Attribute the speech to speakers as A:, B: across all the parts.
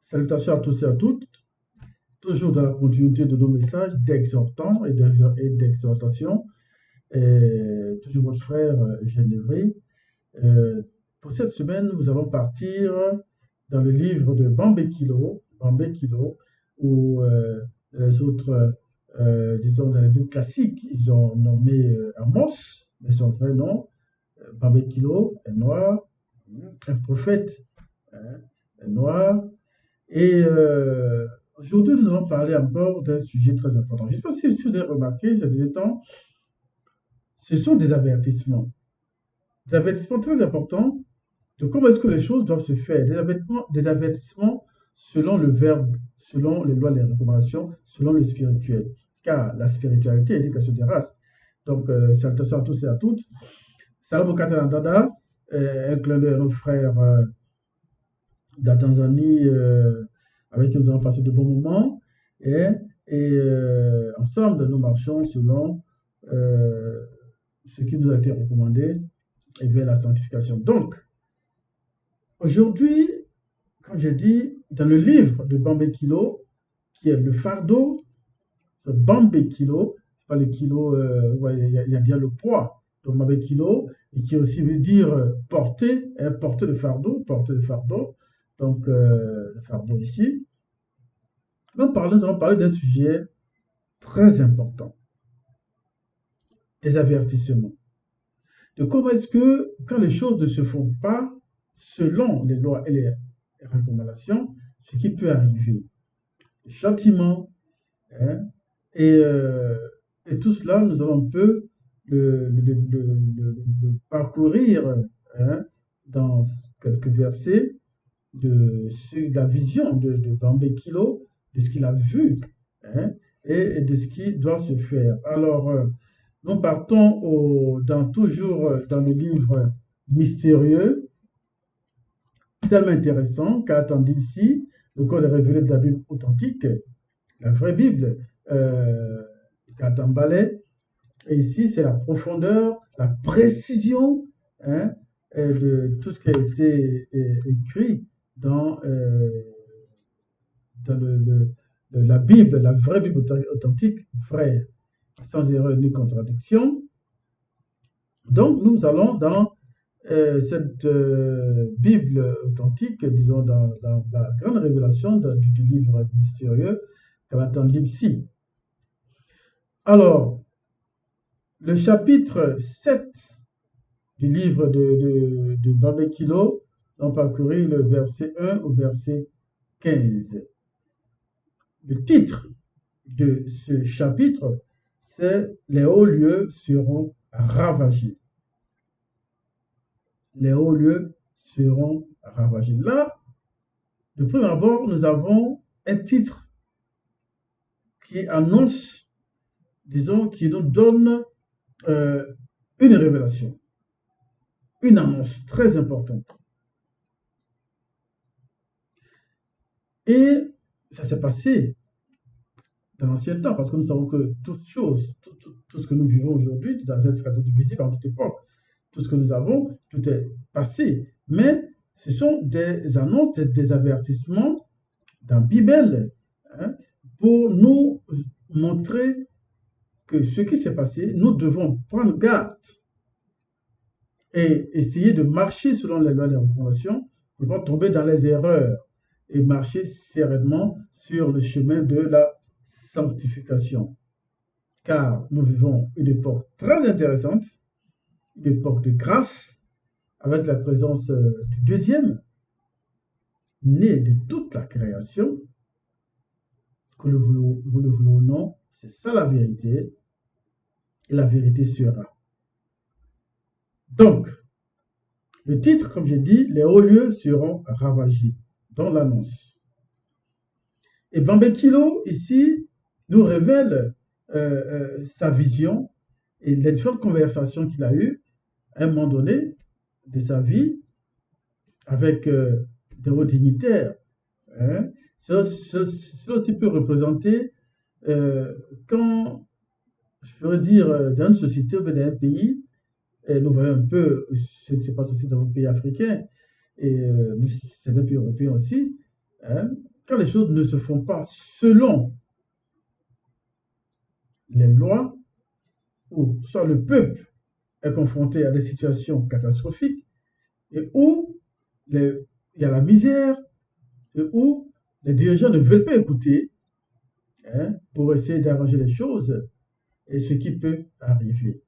A: Salutations à tous et à toutes, toujours dans la continuité de nos messages d'exhortants et d'exhortation. Toujours votre frère Eugène Lévry. Pour cette semaine, nous allons partir dans le livre de Bambé Kilo, où les autres, disons, dans les livres classiques, ils ont nommé Amos, mais son vrai nom, Bambé Kilo, est noir, un prophète est noir. Et aujourd'hui, nous allons parler encore d'un sujet très important. Je ne sais pas si vous avez remarqué ces derniers temps, ce sont des avertissements très importants de comment est-ce que les choses doivent se faire, des avertissements selon le verbe, selon les lois, les recommandations, selon le spirituel. Car la spiritualité est l'éducation des races. Donc, salutations à tous et à toutes. Salam au Dada, un clin d'œil à nos frères de la Tanzanie, avec qui nous allons passer de bons moments. Et ensemble, nous marchons selon ce qui nous a été recommandé et vers la sanctification. Donc, aujourd'hui, comme j'ai dit, dans le livre de Bambé Kilo, qui est le fardeau, ce Bambé Kilo, c'est pas le kilo, il y a bien le poids, donc Bambé Kilo, et qui aussi veut dire porter le fardeau, donc le fardeau ici. Nous allons parler d'un sujet très important, des avertissements. De comment est-ce que, quand les choses ne se font pas selon les lois et les recommandations, ce qui peut arriver, le châtiment, et tout cela, nous allons un peu le parcourir dans quelques versets de la vision de Bambé Kilo, de ce qu'il a vu et de ce qui doit se faire. Alors, nous partons toujours dans le livre mystérieux, tellement intéressant, qu'a attendu ici, le code révélé de la Bible authentique, la vraie Bible, Katambalé. Et ici, c'est la profondeur, la précision de tout ce qui a été écrit dans la Bible, la vraie Bible authentique, vraie, sans erreur ni contradiction. Donc, nous allons dans cette Bible authentique, disons, dans la grande révélation du livre mystérieux qu'elle attend ici. Alors, le chapitre 7 du livre de Bambé Kilo, on parcourir le verset 1 au verset 15. Le titre de ce chapitre, c'est « Les hauts lieux seront ravagés ». Les hauts lieux seront ravagés. Là, de prime abord, nous avons un titre qui annonce, disons, qui nous donne une révélation, une annonce très importante. Et ça s'est passé dans l'ancien temps, parce que nous savons que toutes choses, tout ce que nous vivons aujourd'hui, dans cette stratégie visible en toute époque, tout ce que nous avons, tout est passé. Mais ce sont des annonces, des avertissements dans la Bible pour nous montrer que ce qui s'est passé, nous devons prendre garde et essayer de marcher selon les lois et les recommandations pour ne pas tomber dans les erreurs et marcher sereinement sur le chemin de la sanctification. Car nous vivons une époque très intéressante, une époque de grâce, avec la présence du deuxième, né de toute la création, que nous le voulons ou non, c'est ça la vérité, et la vérité sera. Donc, le titre, comme j'ai dit, les hauts lieux seront ravagés, dans l'annonce. Et Bambé Kilo, ici, nous révèle sa vision et les différentes conversations qu'il a eues à un moment donné de sa vie avec des hauts dignitaires. Cela aussi peut représenter quand, je pourrais dire, dans une société ou dans un pays, et nous voyons un peu ce qui se passe aussi dans nos pays africains et certains pays européens aussi, quand les choses ne se font pas selon les lois, ou soit le peuple est confronté à des situations catastrophiques, et où il y a la misère, et où les dirigeants ne veulent pas écouter pour essayer d'arranger les choses, et ce qui peut arriver.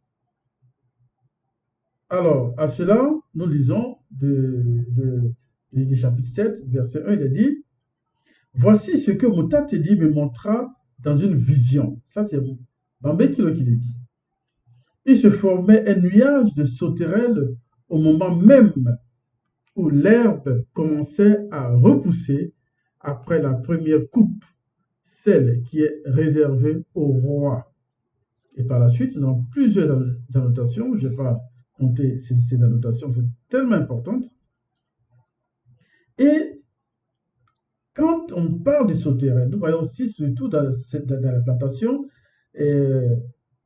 A: Alors, à cela, nous lisons du chapitre 7, verset 1, il est dit, « Voici ce que Mutatedi me montra dans une vision. » Ça, c'est Bambé Kilo qui l'a dit. Il se formait un nuage de sauterelles au moment même où l'herbe commençait à repousser après la première coupe, celle qui est réservée au roi. Et par la suite, nous avons plusieurs annotations. Je n'ai pas compté ces annotations, c'est tellement importante. Et quand on parle des sauterelles, nous voyons aussi, surtout dans la plantation,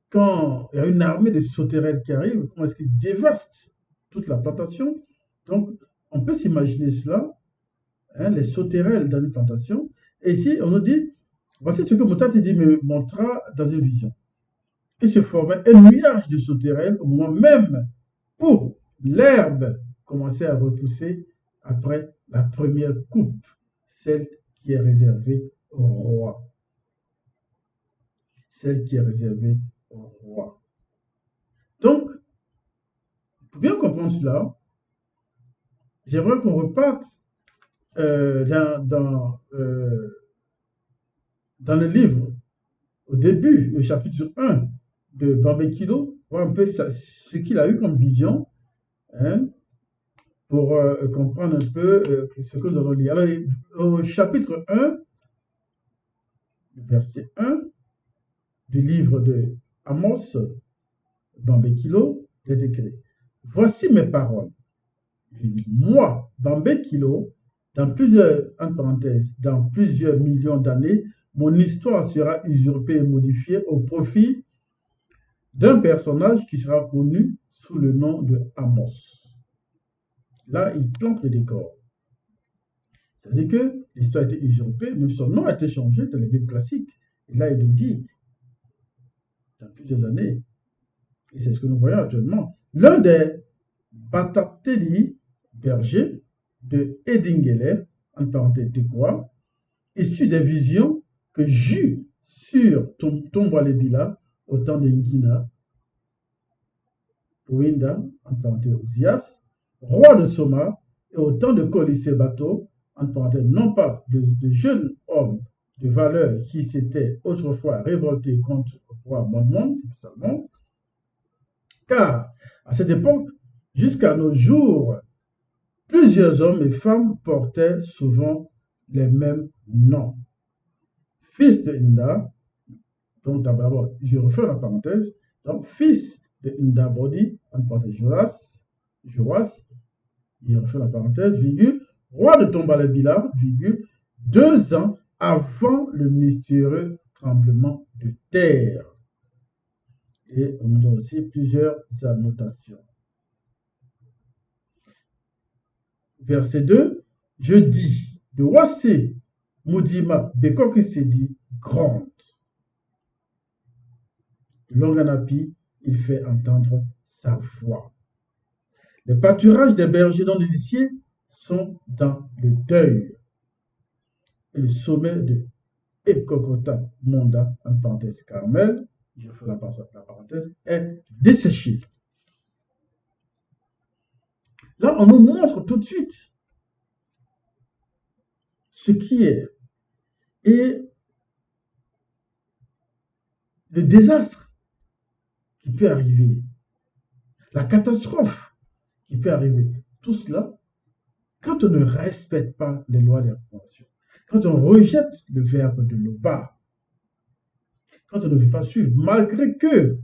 A: quand il y a une armée de sauterelles qui arrive, comment est-ce qu'ils dévastent toute la plantation. Donc, on peut s'imaginer cela, les sauterelles dans une plantation. Et ici, on nous dit, voici ce que Mutatedi me montra dans une vision. Il se formait un nuage de sauterelles au moment même où l'herbe commençait à repousser après la première coupe, celle qui est réservée au roi. Celle qui est réservée au roi. Donc, pour bien comprendre cela, j'aimerais qu'on reparte dans le livre, au début, le chapitre 1 de Bambé Kilo, voir un peu ce qu'il a eu comme vision, pour comprendre un peu ce que nous allons lire. Alors, au chapitre 1, verset 1 du livre de Amos, Bambé Kilo, il est écrit, « Voici mes paroles. Moi, Bambé Kilo, dans plusieurs millions d'années, mon histoire sera usurpée et modifiée au profit d'un personnage qui sera connu sous le nom de Amos. » Là, il plante le décor. C'est-à-dire que l'histoire a été usurpée, mais son nom a été changé dans les Bibles classiques. Et là, il le dit dans plusieurs années. Et c'est ce que nous voyons actuellement. L'un des Batateli bergers de Edingele, en parenthèse de quoi, issu des visions que j'eus sur Tomboalebila au temps de Ngina, Winda, en parenthèse Ozias, roi de Soma, et au temps de Kolisebato, en parenthèse, non pas de jeunes hommes de valeur qui s'étaient autrefois révoltés contre le roi Monmon, car à cette époque, jusqu'à nos jours, plusieurs hommes et femmes portaient souvent les mêmes noms. Fils de Inda, donc d'abord, je refais la parenthèse, donc fils de Inda Bodi, en parenthèse Joas, je refais la parenthèse, virgule, roi de Tombalébila, virgule, 2 ans avant le mystérieux tremblement de terre. Et on nous donne aussi plusieurs annotations. Verset 2, je dis, de Wassé, Moudima, Bekoki Sedi, grande. De Longanapi, il fait entendre sa voix. Les pâturages des bergers non initiés sont dans le deuil. Et le sommet de Ekokota Monda, en parenthèse Carmel, je fais la parenthèse, est desséché. Là, on nous montre tout de suite ce qui est. Et le désastre qui peut arriver, la catastrophe qui peut arriver, tout cela, quand on ne respecte pas les lois de la convention, quand on rejette le verbe de l'Oba, quand on ne veut pas suivre, malgré que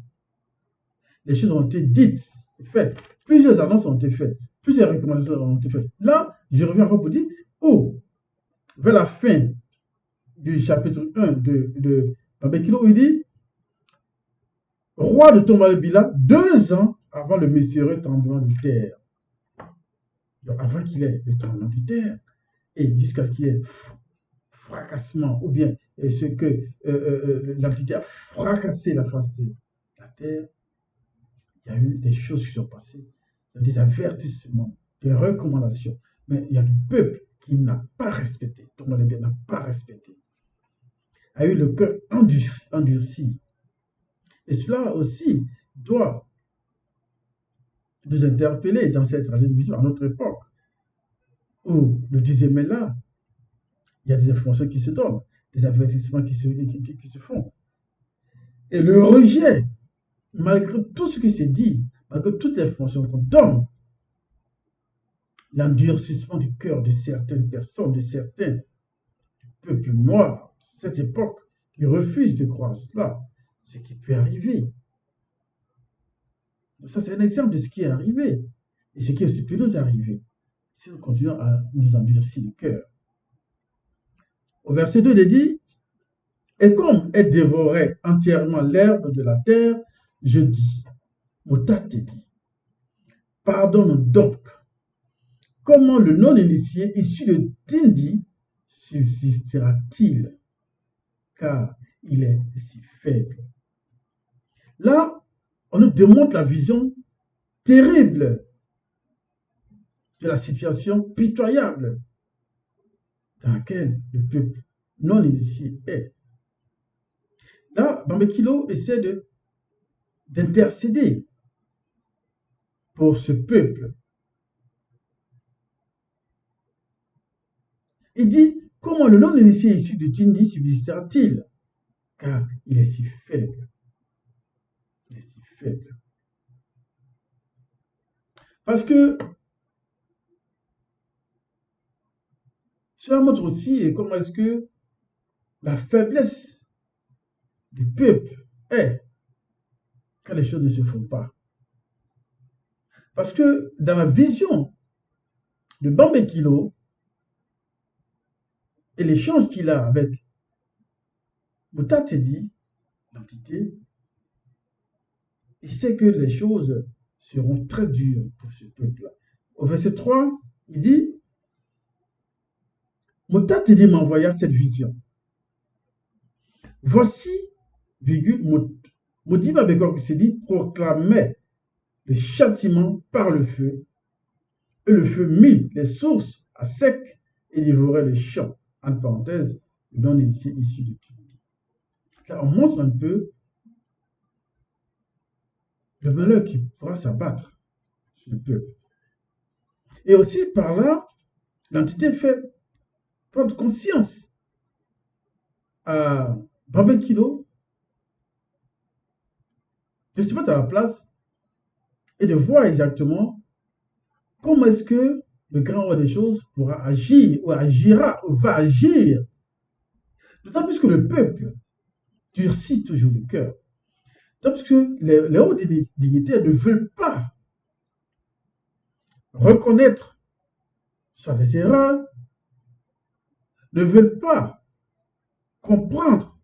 A: les choses ont été dites, faites, plusieurs annonces ont été faites, plusieurs recommandations ont été faites. Là, je reviens encore pour dire, vers la fin du chapitre 1 de Babekilo, il dit, roi de Tombalébila, 2 ans avant le mystérieux tremblement de terre. Donc, avant qu'il ait le tremblement de terre, et jusqu'à ce qu'il ait fracassement, ou bien ce que l'entité a fracassé la face de la terre, il y a eu des choses qui sont passées, des avertissements, des recommandations, mais il y a le peuple qui n'a pas respecté, tout le monde n'a pas respecté, a eu le cœur endurci. Et cela aussi doit nous interpeller dans cette vision à notre époque, où le 10e est là, il y a des informations qui se donnent, des avertissements qui se font. Et le rejet, malgré tout ce qui se dit, malgré toutes les informations qu'on donne, l'endurcissement du cœur de certaines personnes, de certains peuples noirs, de cette époque, qui refusent de croire cela, ce qui peut arriver. Donc ça, c'est un exemple de ce qui est arrivé et ce qui aussi peut nous arriver si nous continuons à nous endurcir le cœur. Au verset 2, il dit, « Et comme elle dévorait entièrement l'herbe de la terre, je dis, Motat te dit, pardonne donc, comment le non-initié issu de Tindi subsistera-t-il, car il est si faible. » Là, on nous démontre la vision terrible de la situation pitoyable dans laquelle le peuple non initié est. Là, Bambekilo essaie d'intercéder pour ce peuple. Il dit, comment le non-initié issu de Tindi subsistera-t-il, car il est si faible. Il est si faible. Parce que cela montre aussi comment est-ce que la faiblesse du peuple est quand les choses ne se font pas. Parce que dans la vision de Bambekilo et l'échange qu'il a avec Motat te dit, l'entité, il sait que les choses seront très dures pour ce peuple-là. Au verset 3, il dit, Motat te dit m'envoya cette vision. Voici, virgule, Modiba Bekor qui s'est dit, proclamait le châtiment par le feu, et le feu mit les sources à sec et dévorait les champs. Entre parenthèses, le non-initié issu de Tindi. Là, on montre un peu le malheur qui pourra s'abattre sur le peuple. Et aussi, par là, l'entité fait prendre conscience à Bambekilo de se mettre à la place et de voir exactement comment est-ce que le grand roi des choses pourra agir, ou agira, ou va agir. D'autant plus que le peuple durcit toujours le cœur. D'autant plus que les hauts dignitaires ne veulent pas reconnaître soit les erreurs, ne veulent pas comprendre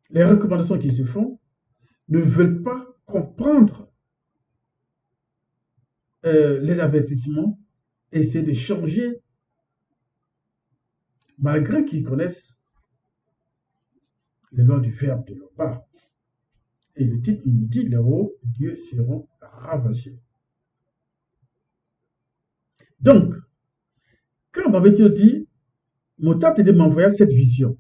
A: les recommandations qui se font, ne veulent pas comprendre les avertissements, essayer de changer, malgré qu'ils connaissent les lois du verbe de leur part. Et le titre nous dit, les hauts dieux seront ravagés. Donc, quand Bambekilo dit, Motat te dit m'envoya cette vision,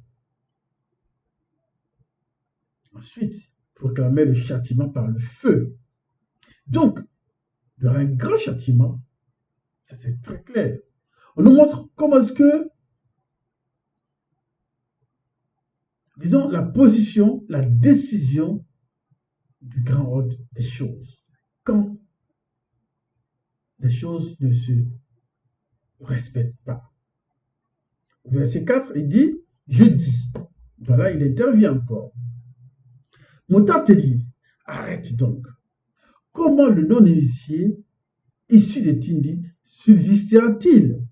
A: ensuite, proclamer le châtiment par le feu. Donc, il y aura un grand châtiment, ça c'est très clair. On nous montre comment est-ce que, disons, la position, la décision du grand ordre des choses. Quand les choses ne se respectent pas. Au verset 4, il dit, je dis. Voilà, il intervient encore. Motat te dit, arrête donc. Comment le non-initié, issu de Tindi, subsistera-t-il,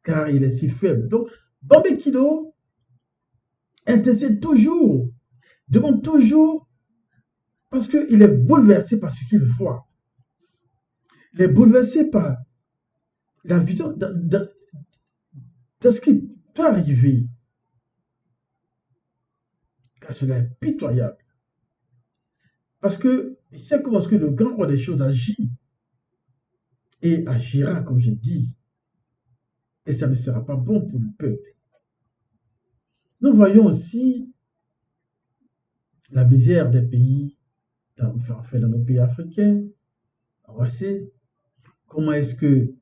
A: car il est si faible? Donc, Bambekilo intercède toujours, demande toujours, parce qu'il est bouleversé par ce qu'il voit. Il est bouleversé par la vision de ce qui peut arriver car cela est pitoyable. Parce que c'est comment est-ce que le grand roi des choses agit et agira, comme j'ai dit, et ça ne sera pas bon pour le peuple. Nous voyons aussi la misère des pays, dans nos pays africains, voici comment est-ce que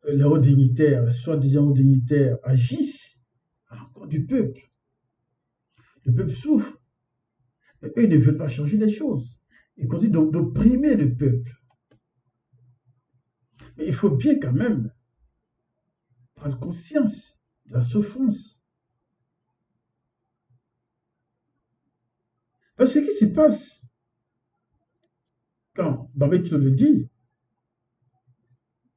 A: les hauts dignitaires, les soi-disant hauts dignitaires, agissent à l'encontre du peuple. Le peuple souffre. Et eux, ils ne veulent pas changer les choses. Ils continuent d'opprimer le peuple. Mais il faut bien quand même prendre conscience de la souffrance. Parce que ce qui se passe, quand Babekilo le dit,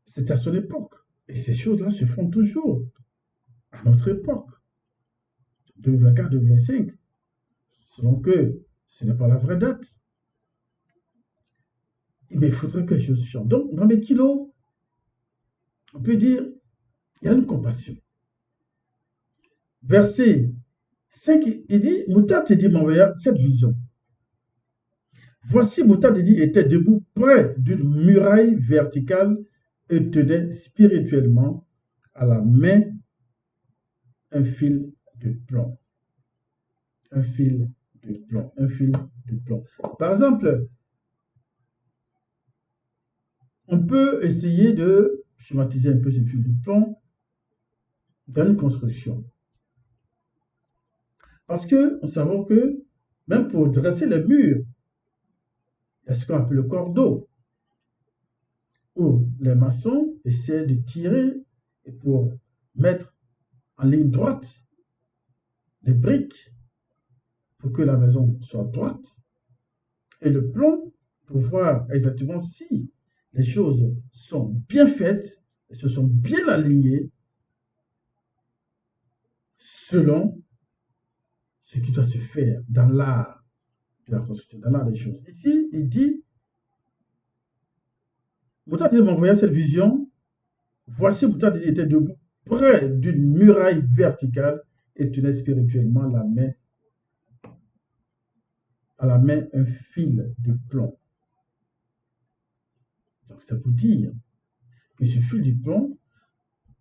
A: c'est à son époque. Et ces choses-là se font toujours à notre époque. 2024-2025, selon que ce n'est pas la vraie date. Mais il faudrait que les choses changent. Donc, Babekilo, on peut dire, il y a une compassion. Verset 5, il dit, Moutad-Tedi m'envoya cette vision. Voici, Moutad-Tedi était debout près d'une muraille verticale et tenait spirituellement à la main un fil de plomb. Un fil de plomb. Un fil de plomb. Par exemple, on peut essayer de schématiser un peu ce fil de plomb dans une construction. Parce que nous savons que même pour dresser les murs, il y a ce qu'on appelle le cordeau, où les maçons essaient de tirer et pour mettre en ligne droite les briques pour que la maison soit droite, et le plomb pour voir exactement si les choses sont bien faites et se sont bien alignées selon ce qui doit se faire dans l'art de la construction, dans l'art des choses. Ici, il dit, Moutad-Tedi m'envoya cette vision. Voici, Moutad-Tedi était debout près d'une muraille verticale et tenait spirituellement à la main un fil de plomb. Donc, ça veut dire que ce fil de plomb,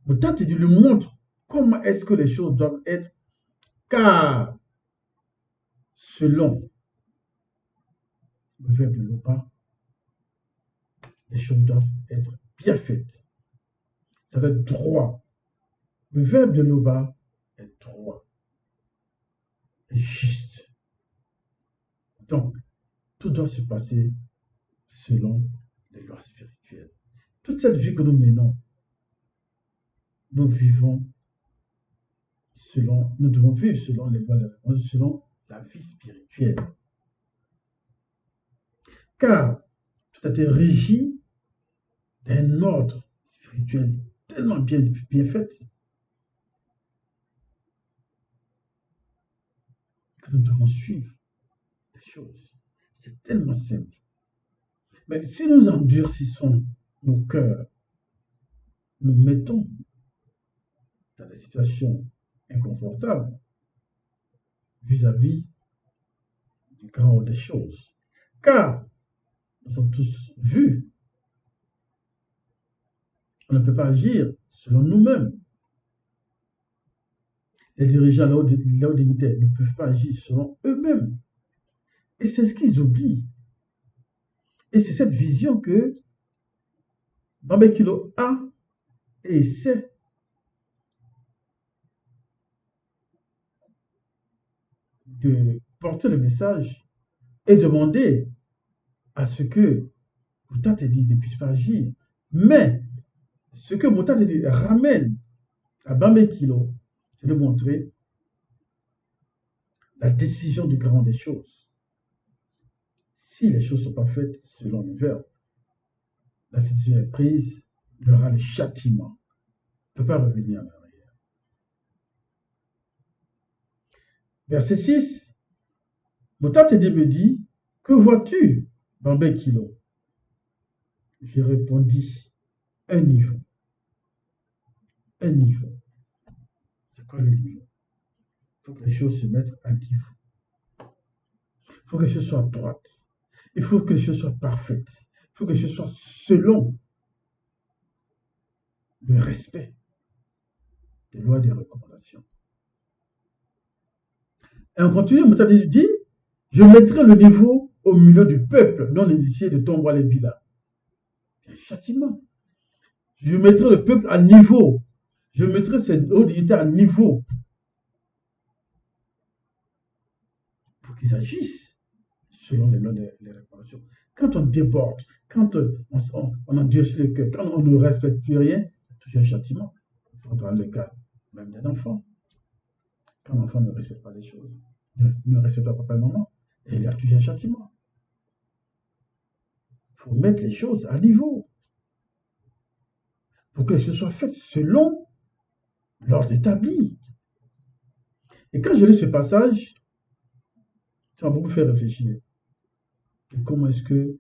A: Moutad-Tedi lui montre comment est-ce que les choses doivent être, car selon le verbe de Loba, les choses doivent être bien faites. Ça doit être droit. Le verbe de Loba est droit, est juste. Donc, tout doit se passer selon les lois spirituelles. Toute cette vie que nous menons, nous devons vivre selon les lois de la réponse, selon la vie spirituelle. Car tout a été régi d'un ordre spirituel tellement bien fait que nous devons suivre les choses. C'est tellement simple. Mais si nous endurcissons nos cœurs, nous mettons dans des situations inconfortables vis-à-vis du grand des choses. Car nous avons tous vu, on ne peut pas agir selon nous-mêmes. Les dirigeants, la haute dignité, ne peuvent pas agir selon eux-mêmes. Et c'est ce qu'ils oublient. Et c'est cette vision que Babekilo a et essaie de porter le message et demander à ce que Moutad-Tedi ne puisse pas agir. Mais ce que Moutad-Tedi ramène à Babekilo, c'est de montrer la décision du grand des choses. Si les choses ne sont pas faites selon le verbe, la décision est prise, il y aura le châtiment. On ne peut pas revenir en arrière. Verset 6, Moutad-Tedi me dit, que vois-tu, Babekilo? Je répondis, un niveau. Un niveau. C'est quoi le niveau? Il faut que les choses se mettent à niveau. Il faut que les choses soient droites. Il faut que les choses soient parfaites. Il faut que les choses soient selon le respect des lois et des recommandations. Et on continue, Moutadi dit, je mettrai le niveau au milieu du peuple non initié de Tongwa Bila. Châtiment. Je mettrai le peuple à niveau. Je mettrai ces hauts dignitaires à niveau pour qu'ils agissent selon les lois et les recommandations. Quand on déborde, quand on endurcit le cœur, quand on ne respecte plus rien, c'est toujours un châtiment. Dans le cas même d'un enfant. Quand l'enfant ne respecte pas les choses, ne respecte pas papa et maman, et il y a toujours un châtiment. Il faut mettre les choses à niveau pour que ce soit fait selon l'ordre établi. Et quand je lis ce passage, ça m'a beaucoup fait réfléchir. Et comment est-ce que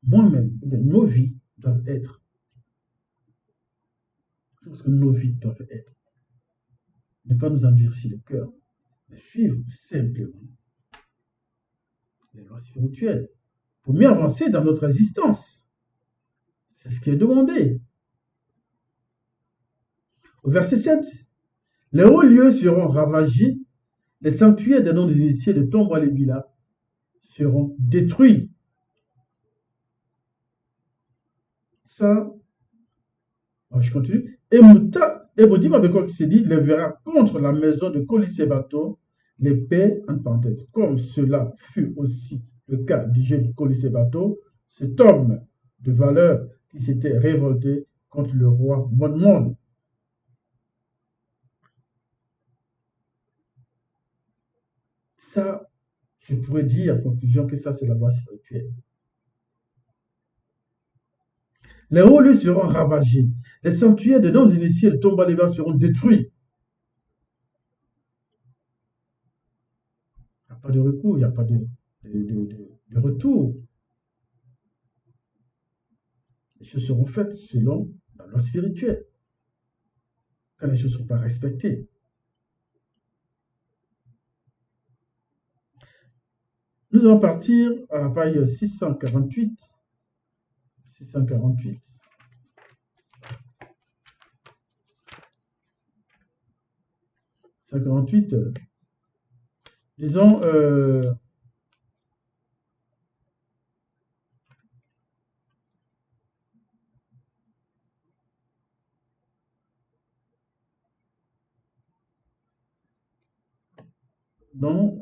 A: moi-même, nos vies doivent être. Parce que nos vies doivent être. Ne pas nous endurcir le cœur, mais suivre simplement les lois spirituelles pour mieux avancer dans notre existence. C'est ce qui est demandé. Au verset 7, les hauts lieux seront ravagés, les sanctuaires des non-initiés de Tongwa Bila seront détruits. Ça, je continue. Et Moudi Mabeko qui s'est dit, il verra contre la maison de Kolisebato les paix, en parenthèse, comme cela fut aussi le cas du jeune Kolisebato, cet homme de valeur qui s'était révolté contre le roi Monmon. Ça, je pourrais dire en conclusion que ça, c'est la loi spirituelle. Les hauts lieux seront ravagés. Les sanctuaires des non-initiés de Tongwa Bila seront détruits. Il n'y a pas de recours, il n'y a pas de retour. Les choses seront faites selon la loi spirituelle. Quand les choses ne sont pas respectées. Nous allons partir à la page 648. 648. Disons, non,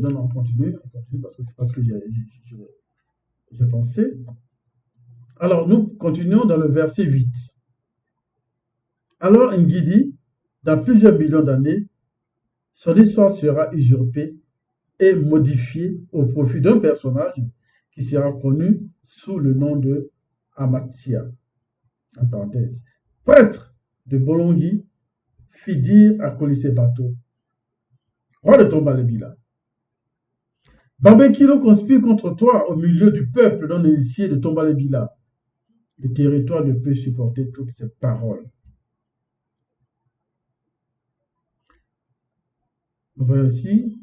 A: on continue parce que c'est pas ce que j'ai pensé. Alors, nous continuons dans le verset 8. Alors, Ngidi, dans plusieurs millions d'années, son histoire sera usurpée et modifiée au profit d'un personnage qui sera connu sous le nom de Amatsia. En parenthèse. Prêtre de Bolongi fit dire à Kolisebato, roi de Tongwa Bila, Babekilo conspire contre toi au milieu du peuple non initié de Tongwa Bila. Le territoire ne peut supporter toutes ces paroles. Nous voyons aussi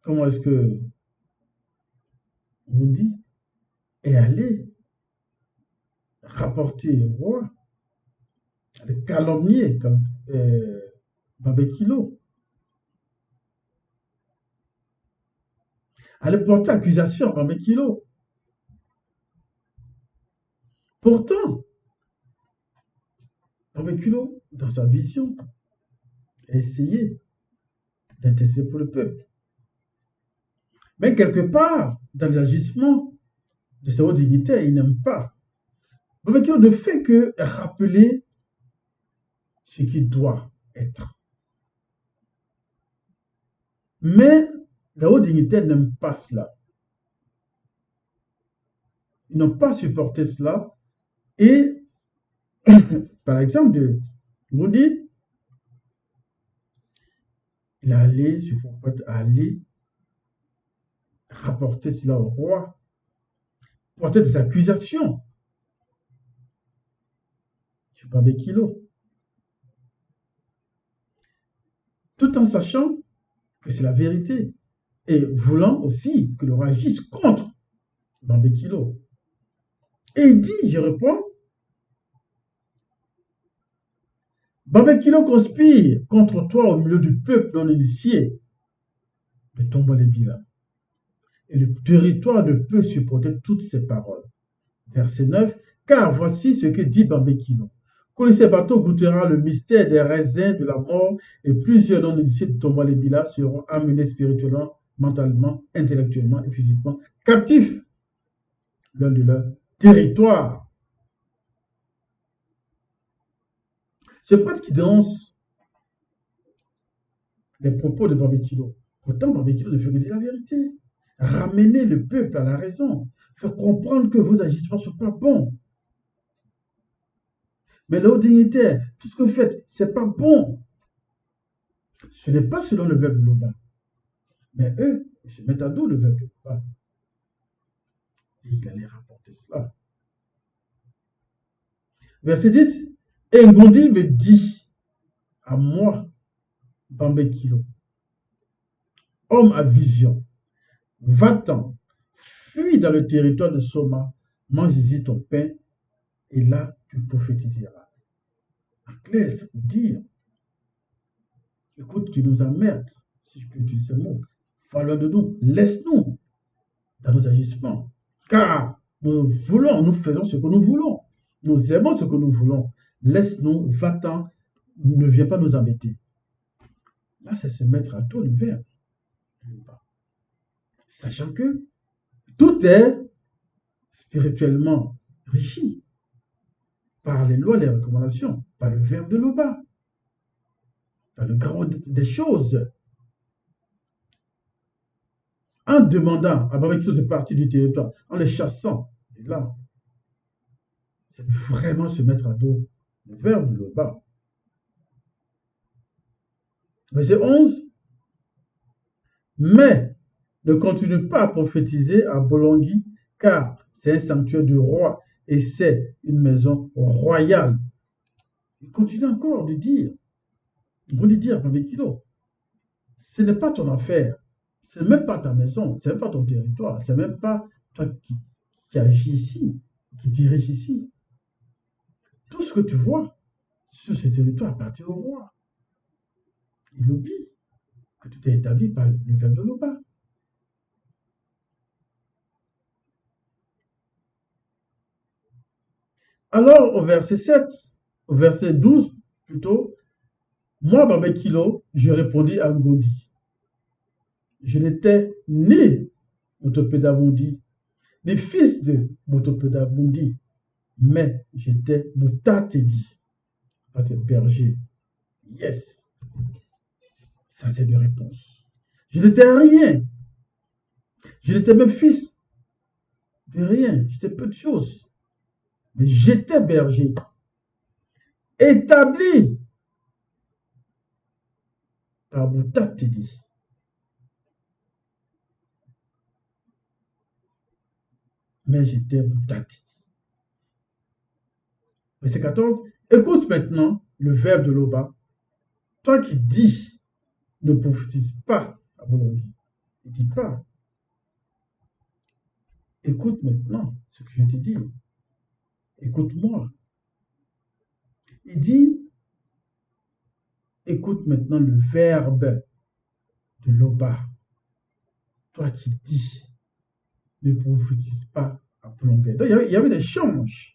A: comment est-ce que on dit est allé rapporter au roi, le calomnier comme Babekilo, allait porter accusation à Babekilo. Pourtant, Babekilo, dans sa vision, a essayé d'intercéder pour le peuple. Mais quelque part, dans l'agissement de ses hauts dignitaires, il n'aime pas. Babekilo ne fait que rappeler ce qui doit être. Mais les hauts dignitaires n'aiment pas cela. Ils n'ont pas supporté cela. Et, par exemple, vous dites, il est allé, je ne pas aller rapporter cela au roi, porter des accusations sur Babekilo, tout en sachant que c'est la vérité. Et voulant aussi que le roi agisse contre Bambekilo. Et il dit, je reprends, Bambekilo conspire contre toi au milieu du peuple non initié de Tombalébila. Et le territoire ne peut supporter toutes ces paroles. Verset 9, car voici ce que dit Bambekilo. Kolisebato goûtera le mystère des raisins de la mort et plusieurs non-initiés de Tombalébila seront amenés spirituellement, mentalement, intellectuellement et physiquement captifs l'un de leur territoire. Ce prêtre qui danse les propos de Bambekilo. Pourtant, Bambekilo ne fait que dire la vérité. Ramener le peuple à la raison. Faire comprendre que vos agissements ne sont pas bons. Mais les hauts dignitaires, tout ce que vous faites, ce n'est pas bon. Ce n'est pas selon le verbe de Loba. Mais eux, ils se mettent à dos le verbe de Loba. Et il allait rapporter cela. Verset 10. Et Ngondi me dit à moi, Bambekilo, homme à vision, va-t'en, fuis dans le territoire de Soma, mange ici ton pain, et là tu prophétiseras. En clair, c'est pour dire, écoute, tu nous emmerdes, si je peux utiliser ce mot, falloir de nous, laisse-nous dans nos agissements, car nous faisons ce que nous voulons, nous aimons ce que nous voulons, laisse-nous, va-t'en, ne viens pas nous embêter. Là, c'est se mettre à dos le verbe. Sachant que tout est spirituellement régi par les lois, les recommandations, par le verbe de Loba, par le grand des choses. En demandant à Bambekilo de partir du territoire, en les chassant, et là, c'est vraiment se mettre à dos le verbe de Loba. Verset 11. Mais ne continue pas à prophétiser à Bolangui, car c'est un sanctuaire du roi et c'est une maison royale. Il continue encore de dire, Bambekilo, ce n'est pas ton affaire, ce n'est même pas ta maison, ce n'est même pas ton territoire, ce n'est même pas toi qui agis ici, qui dirige ici. Tout ce que tu vois sur ce territoire appartient au roi. Il oublie que tout est établi par le verbe de Loba. Alors, au verset 12 plutôt, moi, Bambekilo, je répondis à Ngondi. Je n'étais ni Motopedabundi, ni fils de Motopedabundi, mais j'étais Moutatedi, berger. Yes. Ça, c'est de réponse. Je n'étais rien. Je n'étais même fils de rien. J'étais peu de choses. Mais j'étais berger. Établi par Moutatedi. Mais j'étais Moutatedi. Verset 14. Écoute maintenant le verbe de Loba. Toi qui dis, ne prophétise pas à Bolangui. Il ne dit pas. Écoute maintenant ce que je te dis. Écoute-moi. Il dit, écoute maintenant le verbe de Loba. Toi qui dis, ne prophétise pas à Bolangui. Donc il y avait des échanges.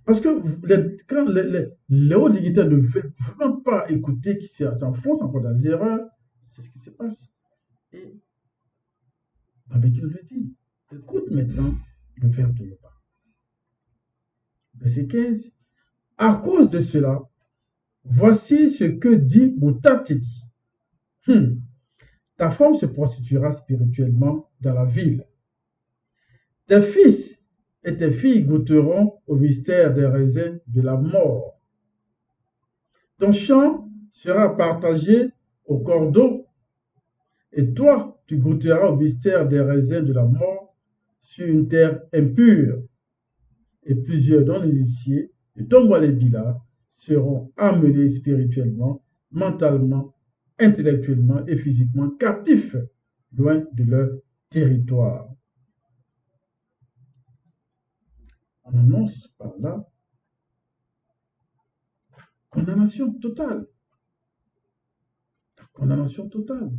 A: Parce que quand les hauts dignitaires ne veulent vraiment pas écouter, qui s'enfoncent encore dans les erreurs, c'est ce qui se passe. Et Bambekilo lui dit, écoute maintenant le verbe de Loba. Verset 15. À cause de cela, voici ce que dit Moutatedi. Ta femme se prostituera spirituellement dans la ville. Tes fils et tes filles goûteront au mystère des raisins de la mort. Ton champ sera partagé au cordeau, et toi, tu goûteras au mystère des raisins de la mort sur une terre impure. Et plusieurs non-initiés de Tombalébila seront amenés spirituellement, mentalement, intellectuellement et physiquement captifs, loin de leur territoire. On annonce par là condamnation totale. La condamnation totale.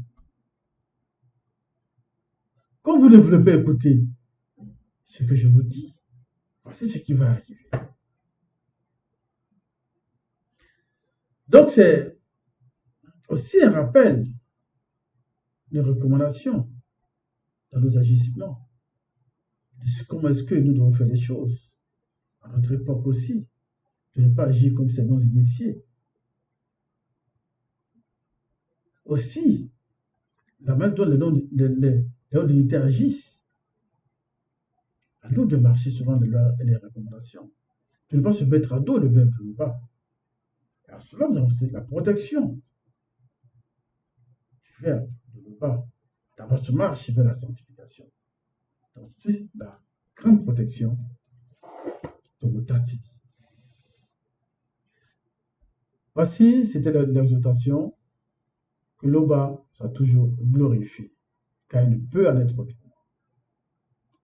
A: Quand vous ne voulez pas écouter ce que je vous dis, voici ce qui va arriver. Donc, c'est aussi un rappel de recommandations dans nos agissements. Comment est-ce que nous devons faire les choses à notre époque aussi, de ne pas agir comme ces non-initiés. Aussi, la manière dont les non-dignités agissent, à nous de marcher selon les recommandations. De ne pas se mettre à dos le même pas. À cela, nous avons la protection du verbe, de ne pas. Dans votre marche vers la sanctification. Donc, c'est la grande protection de vos tatidis. Voici, c'était l'exhortation que l'Oba soit toujours glorifié, car il ne peut en être autre.